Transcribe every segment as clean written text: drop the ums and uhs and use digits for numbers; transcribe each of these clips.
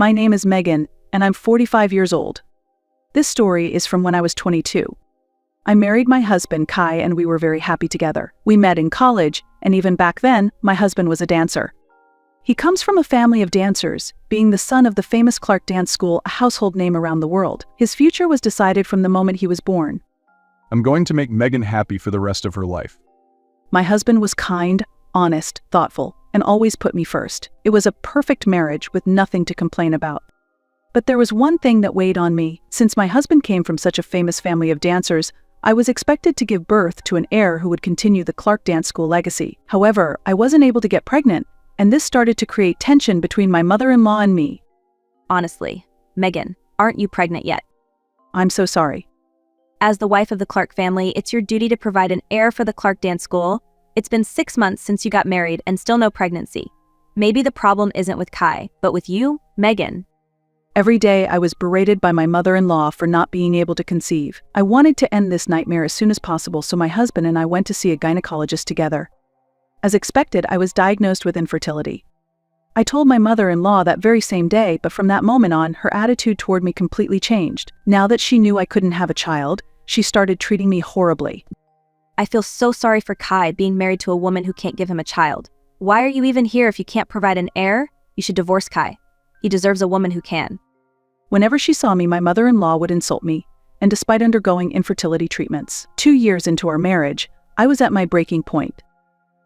My name is Megan, and I'm 45 years old. This story is from when I was 22. I married my husband, Kai, and we were very happy together. We met in college, and even back then, my husband was a dancer. He comes from a family of dancers, being the son of the famous Clark Dance School, a household name around the world. His future was decided from the moment he was born. I'm going to make Megan happy for the rest of her life. My husband was kind, honest, thoughtful, and always put me first. It was a perfect marriage with nothing to complain about. But there was one thing that weighed on me. Since my husband came from such a famous family of dancers, I was expected to give birth to an heir who would continue the Clark Dance School legacy. However, I wasn't able to get pregnant, and this started to create tension between my mother-in-law and me. Honestly, Megan, aren't you pregnant yet? I'm so sorry. As the wife of the Clark family, it's your duty to provide an heir for the Clark Dance School. It's been 6 months since you got married and still no pregnancy. Maybe the problem isn't with Kai, but with you, Megan. Every day I was berated by my mother-in-law for not being able to conceive. I wanted to end this nightmare as soon as possible, so my husband and I went to see a gynecologist together. As expected, I was diagnosed with infertility. I told my mother-in-law that very same day, but from that moment on, her attitude toward me completely changed. Now that she knew I couldn't have a child, she started treating me horribly. I feel so sorry for Kai being married to a woman who can't give him a child. Why are you even here if you can't provide an heir? You should divorce Kai. He deserves a woman who can. Whenever she saw me, my mother-in-law would insult me, and despite undergoing infertility treatments, 2 years into our marriage, I was at my breaking point.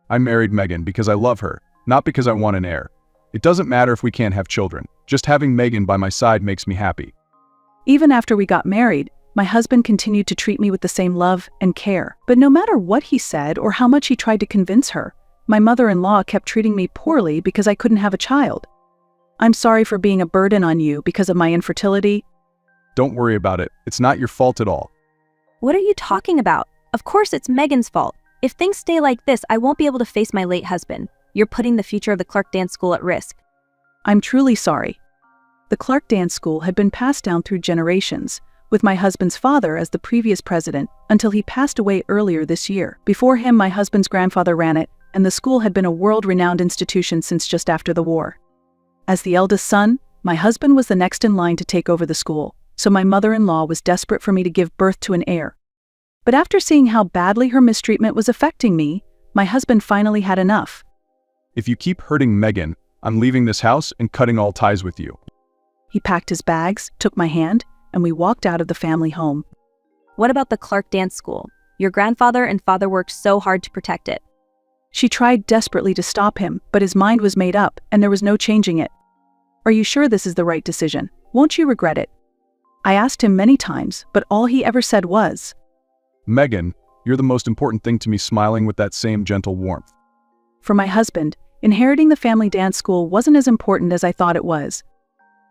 I married Megan because I love her, not because I want an heir. It doesn't matter if we can't have children. Just having Megan by my side makes me happy. Even after we got married, my husband continued to treat me with the same love and care. But no matter what he said or how much he tried to convince her, my mother-in-law kept treating me poorly because I couldn't have a child. I'm sorry for being a burden on you because of my infertility. Don't worry about it. It's not your fault at all. What are you talking about? Of course it's Megan's fault. If things stay like this, I won't be able to face my late husband. You're putting the future of the Clark Dance School at risk. I'm truly sorry. The Clark Dance School had been passed down through generations, with my husband's father as the previous president until he passed away earlier this year. Before him, my husband's grandfather ran it, and the school had been a world-renowned institution since just after the war. As the eldest son, my husband was the next in line to take over the school, so my mother-in-law was desperate for me to give birth to an heir. But after seeing how badly her mistreatment was affecting me, my husband finally had enough. If you keep hurting Megan, I'm leaving this house and cutting all ties with you. He packed his bags, took my hand, and we walked out of the family home. What about the Clark Dance School? Your grandfather and father worked so hard to protect it. She tried desperately to stop him, but his mind was made up, and there was no changing it. Are you sure this is the right decision? Won't you regret it? I asked him many times, but all he ever said was, Megan, you're the most important thing to me, smiling with that same gentle warmth. For my husband, inheriting the family dance school wasn't as important as I thought it was.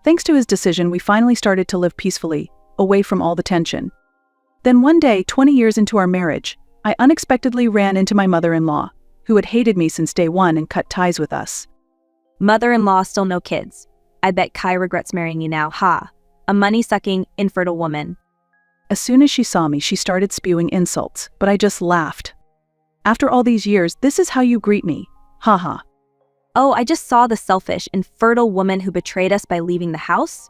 Thanks to his decision, we finally started to live peacefully, away from all the tension. Then one day, 20 years into our marriage, I unexpectedly ran into my mother-in-law, who had hated me since day one and cut ties with us. Mother-in-law, still no kids. I bet Kai regrets marrying you now, ha. A money-sucking, infertile woman. As soon as she saw me, she started spewing insults, but I just laughed. After all these years, this is how you greet me. Ha ha. Oh, I just saw the selfish, infertile woman who betrayed us by leaving the house?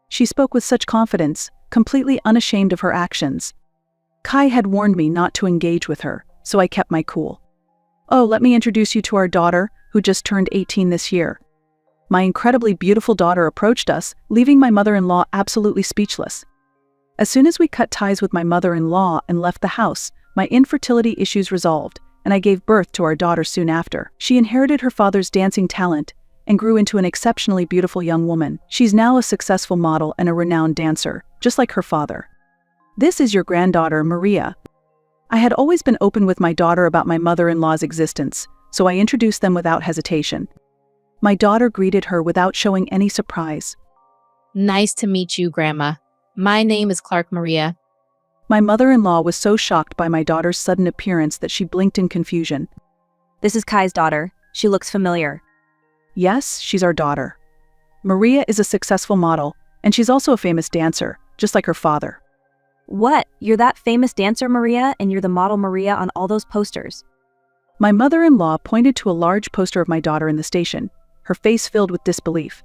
She spoke with such confidence, completely unashamed of her actions. Kai had warned me not to engage with her, so I kept my cool. Oh, let me introduce you to our daughter, who just turned 18 this year. My incredibly beautiful daughter approached us, leaving my mother-in-law absolutely speechless. As soon as we cut ties with my mother-in-law and left the house, my infertility issues resolved, and I gave birth to our daughter soon after. She inherited her father's dancing talent and grew into an exceptionally beautiful young woman. She's now a successful model and a renowned dancer, just like her father. This is your granddaughter, Maria. I had always been open with my daughter about my mother-in-law's existence, so I introduced them without hesitation. My daughter greeted her without showing any surprise. Nice to meet you, Grandma. My name is Clark Maria. My mother-in-law was so shocked by my daughter's sudden appearance that she blinked in confusion. This is Kai's daughter. She looks familiar. Yes, she's our daughter. Maria is a successful model, and she's also a famous dancer, just like her father. What? You're that famous dancer, Maria, and you're the model Maria on all those posters? My mother-in-law pointed to a large poster of my daughter in the station, her face filled with disbelief.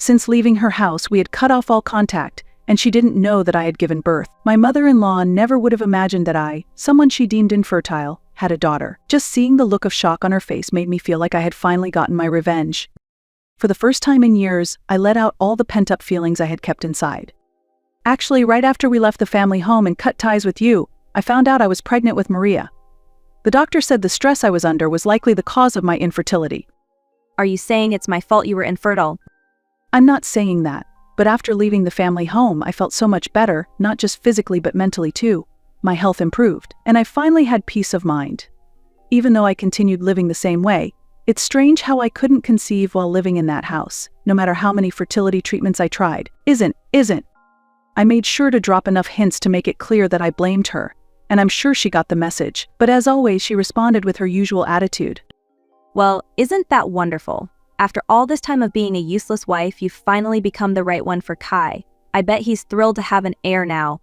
Since leaving her house, we had cut off all contact, and she didn't know that I had given birth. My mother-in-law never would have imagined that I, someone she deemed infertile, had a daughter. Just seeing the look of shock on her face made me feel like I had finally gotten my revenge. For the first time in years, I let out all the pent-up feelings I had kept inside. Actually, right after we left the family home and cut ties with you, I found out I was pregnant with Maria. The doctor said the stress I was under was likely the cause of my infertility. Are you saying it's my fault you were infertile? I'm not saying that, but after leaving the family home, I felt so much better, not just physically but mentally too. My health improved, and I finally had peace of mind. Even though I continued living the same way, it's strange how I couldn't conceive while living in that house, no matter how many fertility treatments I tried. Isn't. I made sure to drop enough hints to make it clear that I blamed her, and I'm sure she got the message, but as always, she responded with her usual attitude. Well, isn't that wonderful? After all this time of being a useless wife, you've finally become the right one for Kai. I bet he's thrilled to have an heir now.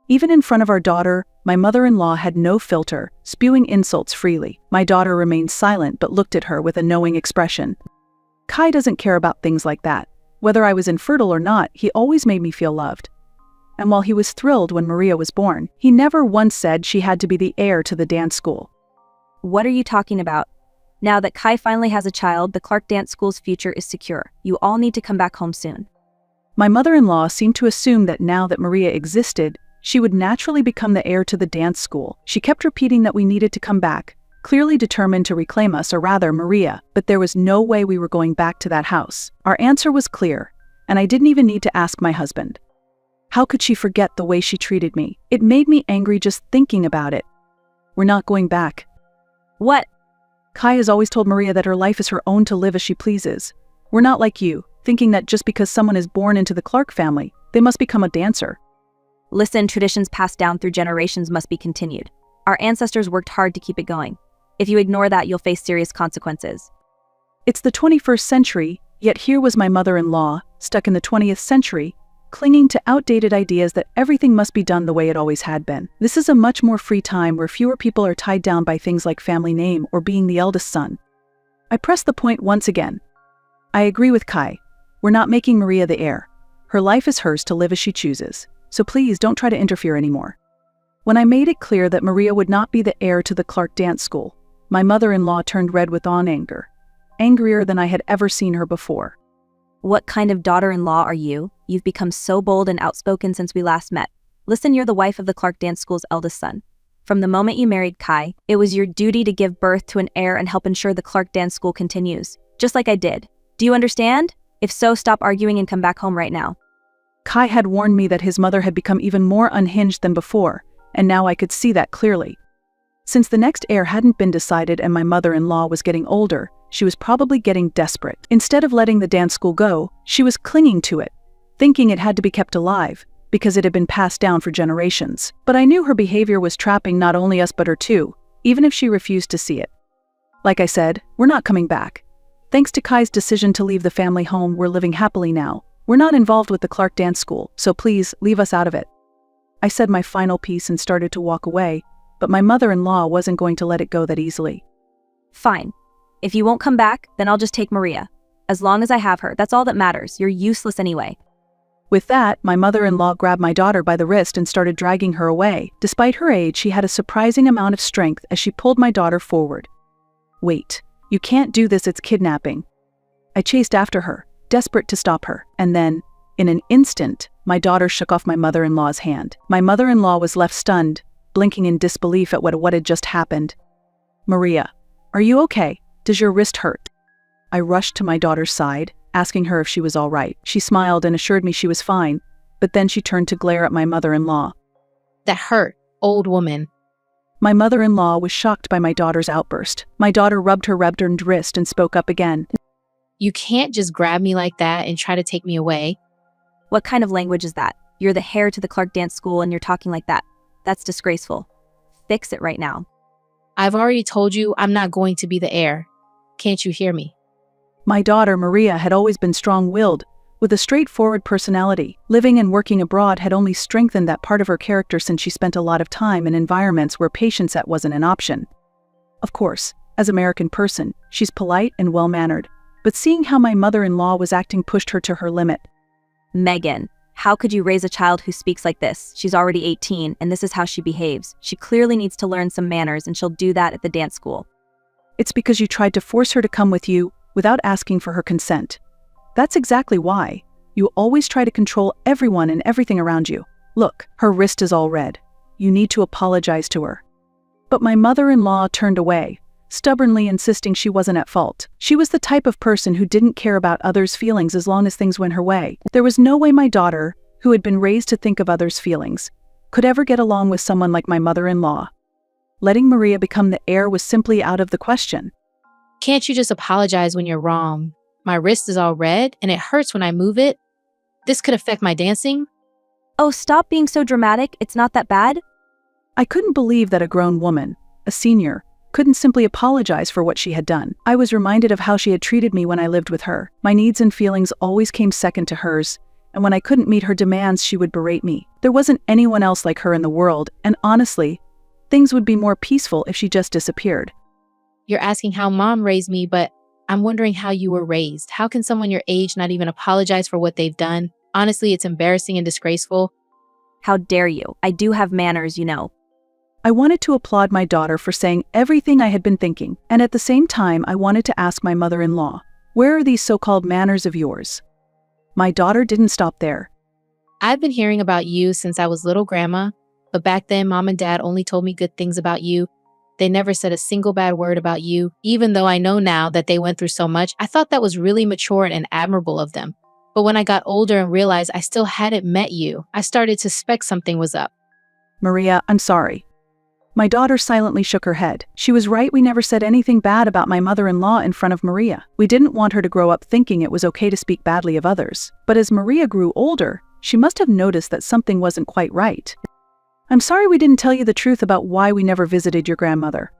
Even in front of our daughter, my mother-in-law had no filter, spewing insults freely. My daughter remained silent but looked at her with a knowing expression. Kai doesn't care about things like that. Whether I was infertile or not, he always made me feel loved. And while he was thrilled when Maria was born, he never once said she had to be the heir to the dance school. What are you talking about? Now that Kai finally has a child, the Clark Dance School's future is secure. You all need to come back home soon. My mother-in-law seemed to assume that now that Maria existed, she would naturally become the heir to the dance school. She kept repeating that we needed to come back, clearly determined to reclaim us, or rather Maria, but there was no way we were going back to that house. Our answer was clear, and I didn't even need to ask my husband. How could she forget the way she treated me? It made me angry just thinking about it. We're not going back. What? Kai has always told Maria that her life is her own to live as she pleases. We're not like you, thinking that just because someone is born into the Clark family, they must become a dancer. Listen, traditions passed down through generations must be continued. Our ancestors worked hard to keep it going. If you ignore that, you'll face serious consequences. It's the 21st century, yet here was my mother-in-law, stuck in the 20th century, clinging to outdated ideas that everything must be done the way it always had been. This is a much more free time where fewer people are tied down by things like family name or being the eldest son. I press the point once again. I agree with Kai. We're not making Maria the heir. Her life is hers to live as she chooses, so please don't try to interfere anymore. When I made it clear that Maria would not be the heir to the Clark Dance School, my mother-in-law turned red with anger, angrier than I had ever seen her before. What kind of daughter-in-law are you? You've become so bold and outspoken since we last met. Listen, you're the wife of the Clark Dance School's eldest son. From the moment you married Kai, it was your duty to give birth to an heir and help ensure the Clark Dance School continues, just like I did. Do you understand? If so, stop arguing and come back home right now. Kai had warned me that his mother had become even more unhinged than before, and now I could see that clearly. Since the next heir hadn't been decided and my mother-in-law was getting older, she was probably getting desperate. Instead of letting the dance school go, she was clinging to it, thinking it had to be kept alive, because it had been passed down for generations. But I knew her behavior was trapping not only us but her too, even if she refused to see it. Like I said, we're not coming back. Thanks to Kai's decision to leave the family home, we're living happily now. We're not involved with the Clark Dance School, so please, leave us out of it. I said my final piece and started to walk away, but my mother-in-law wasn't going to let it go that easily. Fine. If you won't come back, then I'll just take Maria. As long as I have her, that's all that matters. You're useless anyway. With that, my mother-in-law grabbed my daughter by the wrist and started dragging her away. Despite her age, she had a surprising amount of strength as she pulled my daughter forward. Wait, you can't do this, it's kidnapping. I chased after her, desperate to stop her, and then, in an instant, my daughter shook off my mother-in-law's hand. My mother-in-law was left stunned, blinking in disbelief at what had just happened. Maria, are you okay? Does your wrist hurt? I rushed to my daughter's side, asking her if she was all right. She smiled and assured me she was fine, but then she turned to glare at my mother-in-law. That hurt, old woman. My mother-in-law was shocked by my daughter's outburst. My daughter rubbed her redburned wrist and spoke up again. You can't just grab me like that and try to take me away. What kind of language is that? You're the heir to the Clark Dance School and you're talking like that. That's disgraceful. Fix it right now. I've already told you I'm not going to be the heir. Can't you hear me? My daughter, Maria, had always been strong-willed, with a straightforward personality. Living and working abroad had only strengthened that part of her character since she spent a lot of time in environments where patience wasn't an option. Of course, as an American person, she's polite and well-mannered, but seeing how my mother-in-law was acting pushed her to her limit. Megan, how could you raise a child who speaks like this? She's already 18, and this is how she behaves. She clearly needs to learn some manners, and she'll do that at the dance school. It's because you tried to force her to come with you without asking for her consent. That's exactly why. You always try to control everyone and everything around you. Look, her wrist is all red. You need to apologize to her. But my mother-in-law turned away, stubbornly insisting she wasn't at fault. She was the type of person who didn't care about others' feelings as long as things went her way. There was no way my daughter, who had been raised to think of others' feelings, could ever get along with someone like my mother-in-law. Letting Maria become the heir was simply out of the question. Can't you just apologize when you're wrong? My wrist is all red and it hurts when I move it. This could affect my dancing. Oh, stop being so dramatic. It's not that bad. I couldn't believe that a grown woman, a senior, couldn't simply apologize for what she had done. I was reminded of how she had treated me when I lived with her. My needs and feelings always came second to hers, and when I couldn't meet her demands, she would berate me. There wasn't anyone else like her in the world, and honestly, things would be more peaceful if she just disappeared. You're asking how mom raised me, but I'm wondering how you were raised. How can someone your age not even apologize for what they've done? Honestly, it's embarrassing and disgraceful. How dare you? I do have manners, you know. I wanted to applaud my daughter for saying everything I had been thinking, and at the same time I wanted to ask my mother-in-law, where are these so-called manners of yours? My daughter didn't stop there. I've been hearing about you since I was little, Grandma, but back then Mom and Dad only told me good things about you. They never said a single bad word about you. Even though I know now that they went through so much, I thought that was really mature and admirable of them. But when I got older and realized I still hadn't met you, I started to suspect something was up. Maria, I'm sorry. My daughter silently shook her head. She was right, we never said anything bad about my mother-in-law in front of Maria. We didn't want her to grow up thinking it was okay to speak badly of others. But as Maria grew older, she must have noticed that something wasn't quite right. I'm sorry we didn't tell you the truth about why we never visited your grandmother.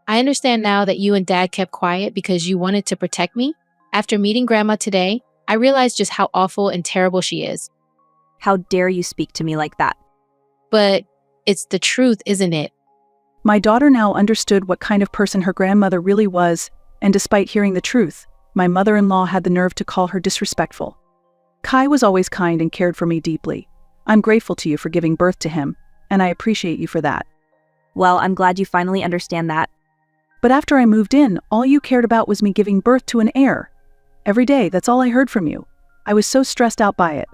I understand now that you and Dad kept quiet because you wanted to protect me. After meeting Grandma today, I realized just how awful and terrible she is. How dare you speak to me like that? But it's the truth, isn't it? My daughter now understood what kind of person her grandmother really was, and despite hearing the truth, my mother-in-law had the nerve to call her disrespectful. Kai was always kind and cared for me deeply. I'm grateful to you for giving birth to him, and I appreciate you for that. Well, I'm glad you finally understand that. But after I moved in, all you cared about was me giving birth to an heir. Every day, that's all I heard from you. I was so stressed out by it.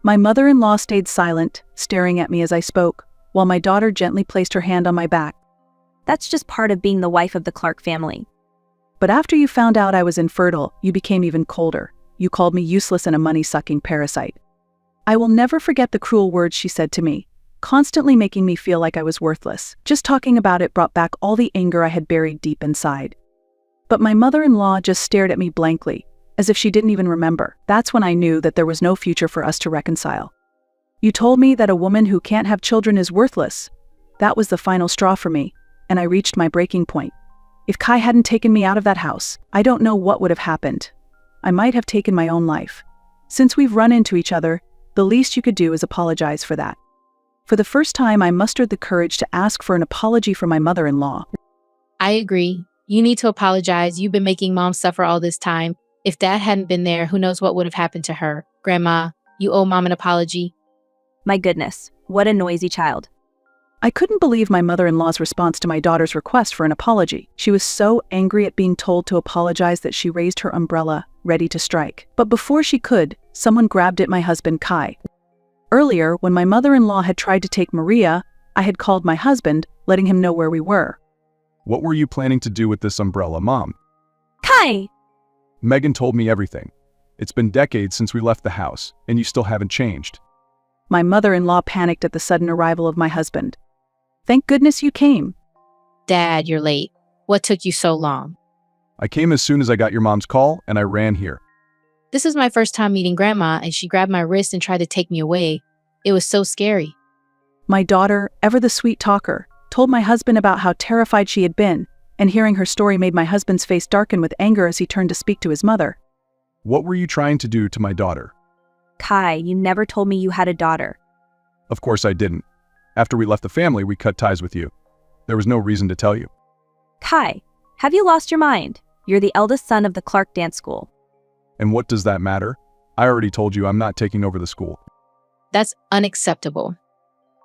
My mother-in-law stayed silent, staring at me as I spoke, while my daughter gently placed her hand on my back. That's just part of being the wife of the Clark family. But after you found out I was infertile, you became even colder. You called me useless and a money-sucking parasite. I will never forget the cruel words she said to me, constantly making me feel like I was worthless. Just talking about it brought back all the anger I had buried deep inside. But my mother-in-law just stared at me blankly, as if she didn't even remember. That's when I knew that there was no future for us to reconcile. You told me that a woman who can't have children is worthless. That was the final straw for me, and I reached my breaking point. If Kai hadn't taken me out of that house, I don't know what would have happened. I might have taken my own life. Since we've run into each other, the least you could do is apologize for that. For the first time, I mustered the courage to ask for an apology from my mother-in-law. I agree. You need to apologize. You've been making Mom suffer all this time. If Dad hadn't been there, who knows what would have happened to her. Grandma, you owe Mom an apology. My goodness, what a noisy child. I couldn't believe my mother-in-law's response to my daughter's request for an apology. She was so angry at being told to apologize that she raised her umbrella, ready to strike. But before she could, someone grabbed at my husband, Kai. Earlier, when my mother-in-law had tried to take Maria, I had called my husband, letting him know where we were. What were you planning to do with this umbrella, Mom? Kai! Megan told me everything. It's been decades since we left the house, and you still haven't changed. My mother-in-law panicked at the sudden arrival of my husband. Thank goodness you came. Dad, you're late. What took you so long? I came as soon as I got your mom's call, and I ran here. This is my first time meeting Grandma, and she grabbed my wrist and tried to take me away. It was so scary. My daughter, ever the sweet talker, told my husband about how terrified she had been, and hearing her story made my husband's face darken with anger as he turned to speak to his mother. What were you trying to do to my daughter? Kai, you never told me you had a daughter. Of course I didn't. After we left the family, we cut ties with you. There was no reason to tell you. Kai, have you lost your mind? You're the eldest son of the Clark Dance School. And what does that matter? I already told you I'm not taking over the school. That's unacceptable.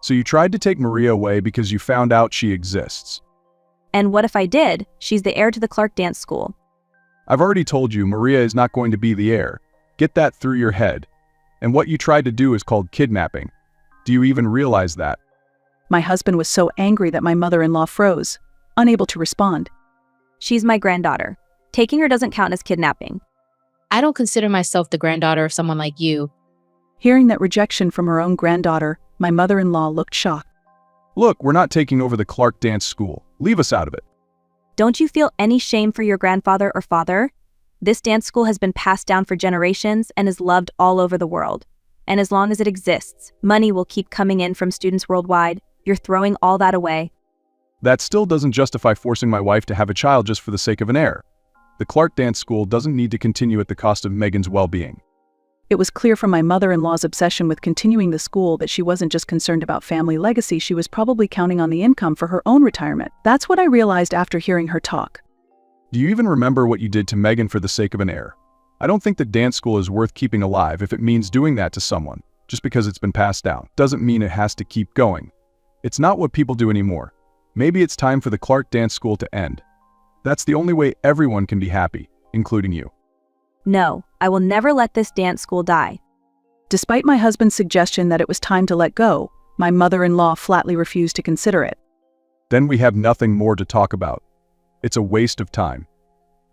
So you tried to take Maria away because you found out she exists. And what if I did? She's the heir to the Clark Dance School. I've already told you Maria is not going to be the heir. Get that through your head. And what you tried to do is called kidnapping. Do you even realize that? My husband was so angry that my mother-in-law froze, unable to respond. She's my granddaughter. Taking her doesn't count as kidnapping. I don't consider myself the granddaughter of someone like you. Hearing that rejection from her own granddaughter, my mother-in-law looked shocked. Look, we're not taking over the Clark Dance School. Leave us out of it. Don't you feel any shame for your grandfather or father? This dance school has been passed down for generations and is loved all over the world. And as long as it exists, money will keep coming in from students worldwide. You're throwing all that away. That still doesn't justify forcing my wife to have a child just for the sake of an heir. The Clark Dance School doesn't need to continue at the cost of Megan's well-being. It was clear from my mother-in-law's obsession with continuing the school that she wasn't just concerned about family legacy, she was probably counting on the income for her own retirement. That's what I realized after hearing her talk. Do you even remember what you did to Megan for the sake of an heir? I don't think the dance school is worth keeping alive if it means doing that to someone. Just because it's been passed down doesn't mean it has to keep going. It's not what people do anymore. Maybe it's time for the Clark Dance School to end. That's the only way everyone can be happy, including you. No, I will never let this dance school die. Despite my husband's suggestion that it was time to let go, my mother-in-law flatly refused to consider it. Then we have nothing more to talk about. It's a waste of time.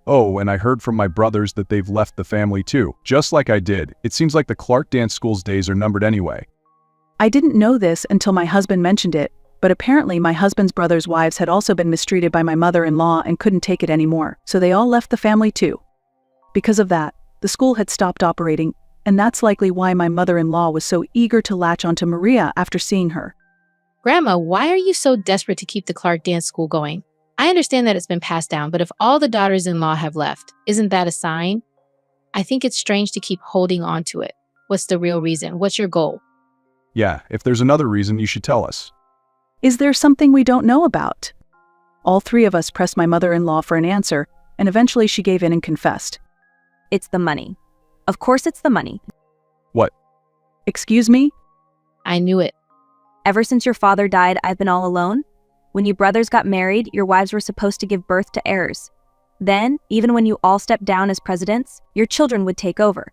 Oh, and I heard from my brothers that they've left the family too. Just like I did, it seems like the Clark Dance School's days are numbered anyway. I didn't know this until my husband mentioned it, but apparently my husband's brothers' wives had also been mistreated by my mother-in-law and couldn't take it anymore, so they all left the family too. Because of that, the school had stopped operating, and that's likely why my mother-in-law was so eager to latch onto Maria after seeing her. Grandma, why are you so desperate to keep the Clark Dance School going? I understand that it's been passed down, but if all the daughters-in-law have left, isn't that a sign? I think it's strange to keep holding on to it. What's the real reason? What's your goal? Yeah, if there's another reason, you should tell us. Is there something we don't know about? All three of us pressed my mother-in-law for an answer, and eventually she gave in and confessed. It's the money. Of course it's the money. What? Excuse me? I knew it. Ever since your father died, I've been all alone. When you brothers got married, your wives were supposed to give birth to heirs. Then, even when you all stepped down as presidents, your children would take over.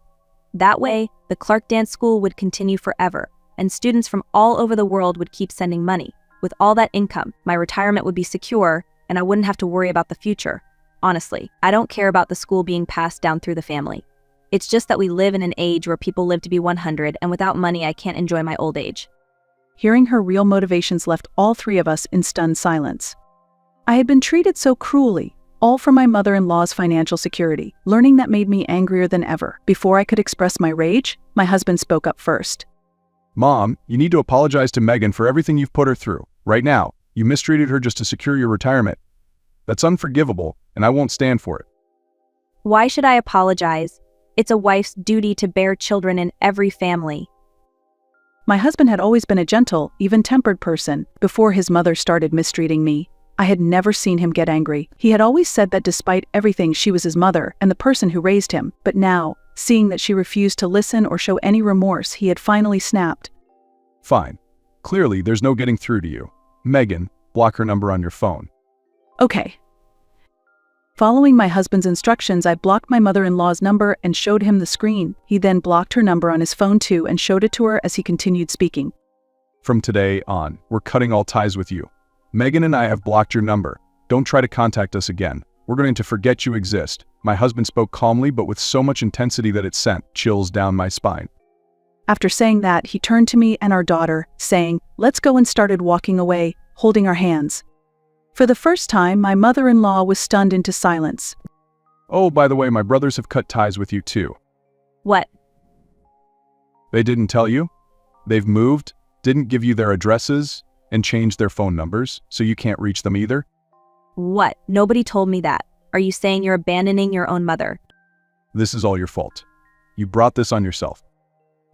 That way, the Clark Dance School would continue forever, and students from all over the world would keep sending money. With all that income, my retirement would be secure, and I wouldn't have to worry about the future. Honestly, I don't care about the school being passed down through the family. It's just that we live in an age where people live to be 100, and without money I can't enjoy my old age. Hearing her real motivations left all three of us in stunned silence. I had been treated so cruelly, all for my mother-in-law's financial security. Learning that made me angrier than ever. Before I could express my rage, my husband spoke up first. Mom, you need to apologize to Megan for everything you've put her through. Right now, you mistreated her just to secure your retirement. That's unforgivable, and I won't stand for it. Why should I apologize? It's a wife's duty to bear children in every family. My husband had always been a gentle, even-tempered person. Before his mother started mistreating me, I had never seen him get angry. He had always said that despite everything, she was his mother and the person who raised him. But now, seeing that she refused to listen or show any remorse, he had finally snapped. Fine. Clearly, there's no getting through to you. Megan, block her number on your phone. Okay. Following my husband's instructions, I blocked my mother-in-law's number and showed him the screen. He then blocked her number on his phone too and showed it to her as he continued speaking. From today on, we're cutting all ties with you. Megan and I have blocked your number. Don't try to contact us again. We're going to forget you exist. My husband spoke calmly but with so much intensity that it sent chills down my spine. After saying that, he turned to me and our daughter, saying, "Let's go," and started walking away, holding our hands. For the first time, my mother-in-law was stunned into silence. Oh, by the way, my brothers have cut ties with you too. What? They didn't tell you? They've moved, didn't give you their addresses, and changed their phone numbers, so you can't reach them either? What? Nobody told me that. Are you saying you're abandoning your own mother? This is all your fault. You brought this on yourself.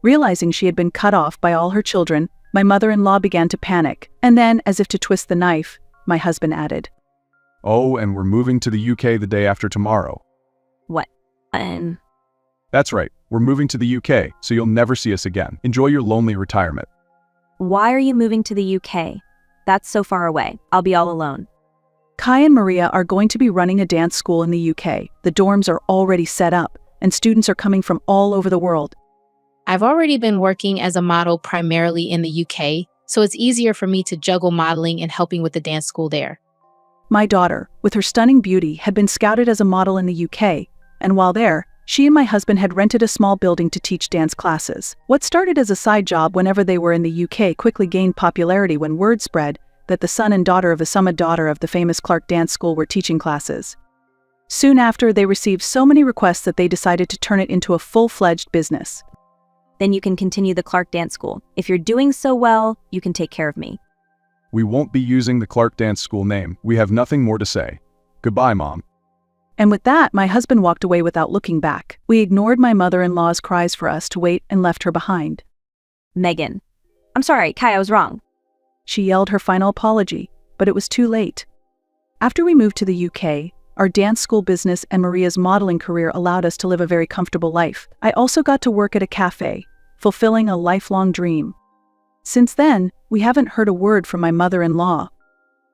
Realizing she had been cut off by all her children, my mother-in-law began to panic, and then, as if to twist the knife, my husband added, Oh, and we're moving to the UK the day after tomorrow. What? That's right, we're moving to the UK, so you'll never see us again. Enjoy your lonely retirement. Why are you moving to the UK? That's so far away. I'll be all alone. Kai and Maria are going to be running a dance school in the UK. The dorms are already set up, and students are coming from all over the world. I've already been working as a model primarily in the UK, so it's easier for me to juggle modeling and helping with the dance school there. My daughter, with her stunning beauty, had been scouted as a model in the UK, and while there, she and my husband had rented a small building to teach dance classes. What started as a side job whenever they were in the UK quickly gained popularity when word spread that the son and daughter of a summit daughter of the famous Clark Dance School were teaching classes. Soon after, they received so many requests that they decided to turn it into a full-fledged business. Then you can continue the Clark Dance School. If you're doing so well, you can take care of me. We won't be using the Clark Dance School name. We have nothing more to say. Goodbye, Mom. And with that, my husband walked away without looking back. We ignored my mother-in-law's cries for us to wait and left her behind. Megan. I'm sorry, Kai, I was wrong. She yelled her final apology, but it was too late. After we moved to the UK, our dance school business and Maria's modeling career allowed us to live a very comfortable life. I also got to work at a cafe, fulfilling a lifelong dream. Since then, we haven't heard a word from my mother-in-law.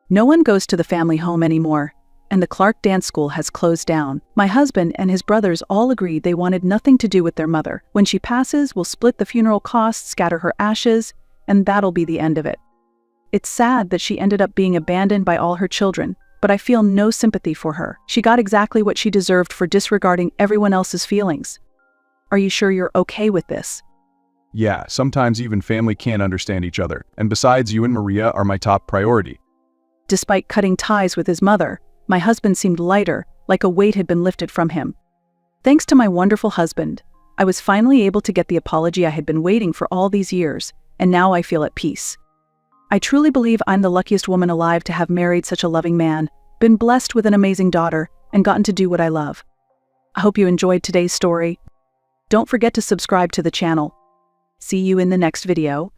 No one goes to the family home anymore, and the Clark Dance School has closed down. My husband and his brothers all agreed they wanted nothing to do with their mother. When she passes, we'll split the funeral costs, scatter her ashes, and that'll be the end of it. It's sad that she ended up being abandoned by all her children, but I feel no sympathy for her. She got exactly what she deserved for disregarding everyone else's feelings. Are you sure you're okay with this? Yeah, sometimes even family can't understand each other, and besides, you and Maria are my top priority. Despite cutting ties with his mother, my husband seemed lighter, like a weight had been lifted from him. Thanks to my wonderful husband, I was finally able to get the apology I had been waiting for all these years, and now I feel at peace. I truly believe I'm the luckiest woman alive to have married such a loving man, been blessed with an amazing daughter, and gotten to do what I love. I hope you enjoyed today's story. Don't forget to subscribe to the channel. See you in the next video.